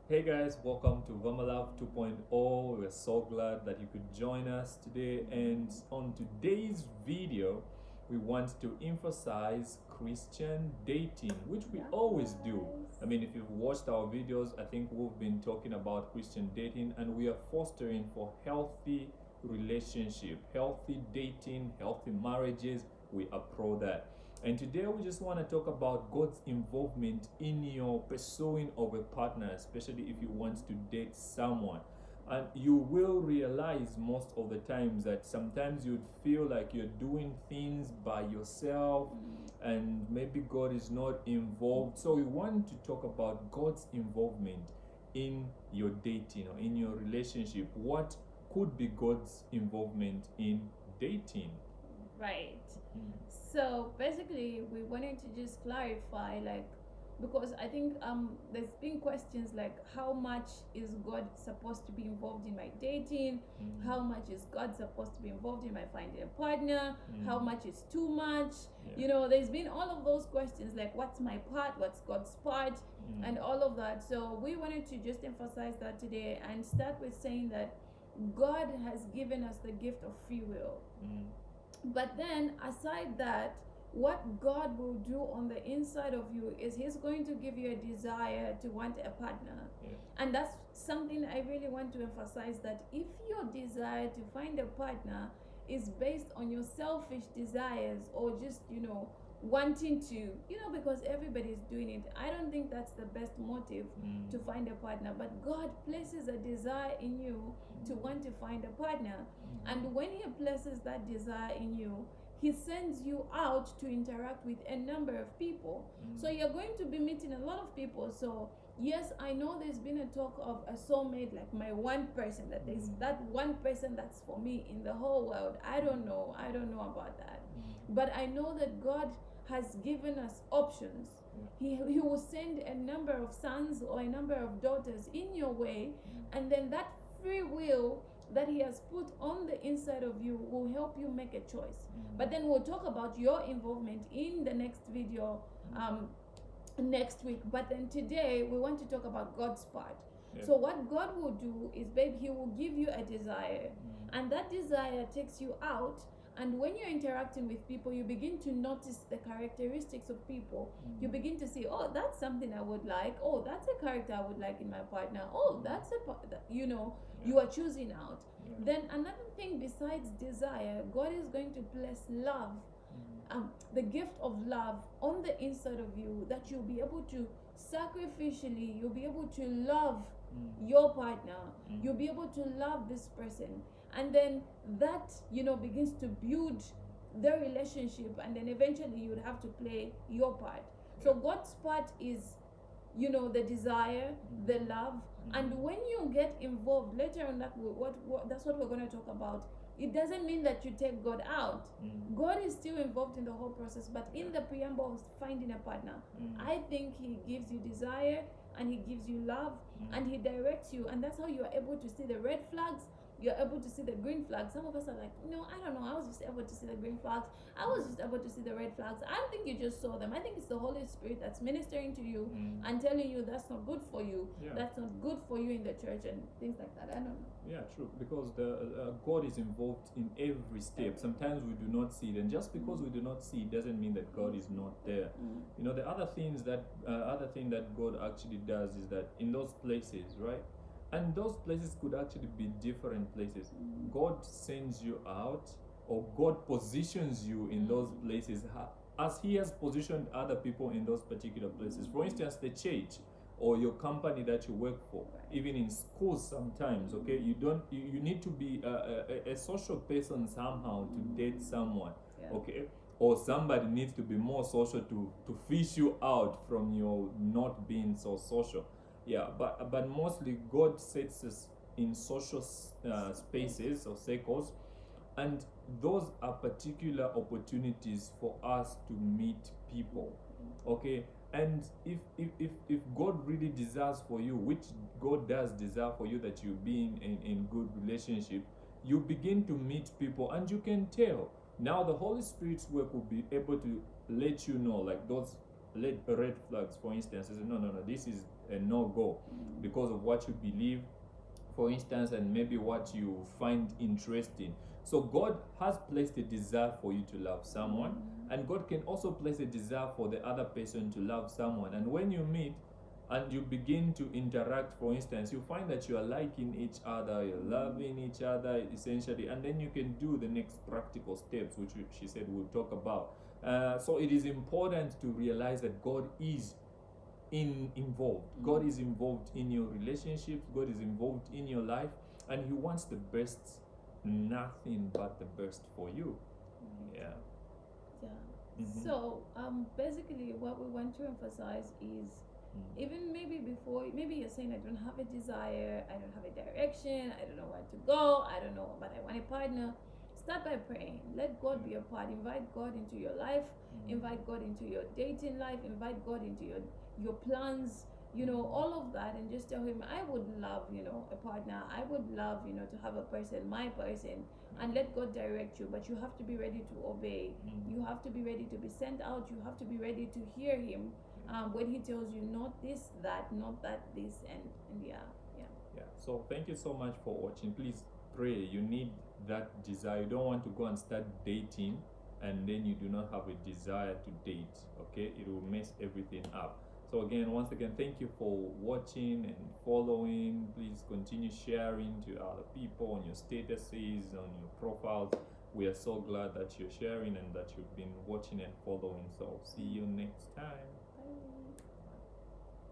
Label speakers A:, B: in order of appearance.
A: Hey guys, welcome to Vamalav 2.0. We're so glad that you could join us today. And on today's video, we want to emphasize Christian dating, which we always do. I mean, if you've watched our videos, I think we've been talking about Christian dating, and we are fostering for healthy relationship, healthy dating, healthy marriages. We are pro that. And today we just want to talk about God's involvement in your pursuing of a partner, especially if you want to date someone. And you will realize most of the times that sometimes you'd feel like you're doing things by yourself and maybe God is not involved. So we want to talk about God's involvement in your dating or in your relationship. What could be God's involvement in dating?
B: Right. So basically, we wanted to just clarify, because I think there's been questions like how much is God supposed to be involved in my dating? How much is God supposed to be involved in my finding a partner? How much is too much?
A: Yeah.
B: There's been all of those questions like what's my part, what's God's part, and all of that. So we wanted to just emphasize that today and start with saying that God has given us the gift of free will. But then, aside that, what God will do on the inside of you is He's going to give you a desire to want a partner.
A: Yeah.
B: And that's something I really want to emphasize, that if your desire to find a partner is based on your selfish desires or just, wanting to, because everybody's doing it, I don't think that's the best motive to find a partner. But God places a desire in you to want to find a partner. And when He places that desire in you, He sends you out to interact with a number of people. So you're going to be meeting a lot of people. So yes, I know there's been a talk of a soulmate, like my one person, that there's that one person that's for me in the whole world. I don't know about that. But I know that God has given us options. He will send a number of sons or a number of daughters in your way, and then that free will that He has put on the inside of you will help you make a choice. But then we'll talk about your involvement in the next video next week. But then today we want to talk about God's part. So what God will do is, babe, He will give you a desire, and that desire takes you out. And when you're interacting with people, you begin to notice the characteristics of people. You begin to see, oh, that's something I would like. Oh, that's a character I would like in my partner. Oh, that's you are choosing out. Then another thing besides desire, God is going to place love, the gift of love on the inside of you, that you'll be able to sacrificially, you'll be able to love your partner. You'll be able to love this person. And then that, begins to build the relationship, and then eventually you would have to play your part. So God's part is, the desire, the love, and when you get involved later on, that's what we're going to talk about. It doesn't mean that you take God out. God is still involved in the whole process, but in the preamble of finding a partner, I think He gives you desire, and He gives you love, and He directs you, and that's how you are able to see the red flags. You're able to see the green flags. Some of us are like, no, I don't know, I was just able to see the green flags, I was just able to see the red flags. I don't think you just saw them. I think it's the Holy Spirit that's ministering to you and telling you that's not good for you, that's not good for you in the church, and things like that. I don't know.
A: Yeah, true. Because the God is involved in every step. Sometimes we do not see it, and just because we do not see it doesn't mean that God is not there. The other thing that God actually does is that in those places, right? And those places could actually be different places. God sends you out, or God positions you in those places as He has positioned other people in those particular places. For instance, the church or your company that you work for, even in schools sometimes, okay, you need to be a social person somehow to date someone, okay, or somebody needs to be more social to fish you out from your not being so social. But mostly God sets us in social spaces or circles, and those are particular opportunities for us to meet people, okay. And if God really desires for you, which God does desire for you, that you be in good relationship, you begin to meet people, and you can tell. Now the Holy Spirit's work will be able to let you know, like those red flags, for instance. Say, no, this is a no-go because of what you believe, for instance, and maybe what you find interesting. So God has placed a desire for you to love someone, and God can also place a desire for the other person to love someone. And when you meet and you begin to interact, for instance, you find that you are liking each other, you're loving each other essentially, and then you can do the next practical steps, which she said we'll talk about. So it is important to realize that God is involved. God is involved in your relationships. God is involved in your life, and He wants the best, nothing but the best for you. Yeah.
B: So basically what we want to emphasize is, even maybe before, maybe you're saying, I don't have a desire, I don't have a direction, I don't know where to go, I don't know, but I want a partner. Start by praying. Let God be a part. Invite God into your life. Invite God into your dating life. Invite God into your plans, all of that, and just tell Him, I would love, a partner. I would love, to have a person, my person, and let God direct you. But you have to be ready to obey. You have to be ready to be sent out. You have to be ready to hear Him when He tells you not this, that, not that, this, and yeah.
A: So thank you so much for watching. Please pray. You need that desire. You don't want to go and start dating and then you do not have a desire to date. Okay, it will mess everything up. So again, once again, thank you for watching and following. Please continue sharing to other people on your statuses, on your profiles. We are so glad that you're sharing and that you've been watching and following. So see you next time.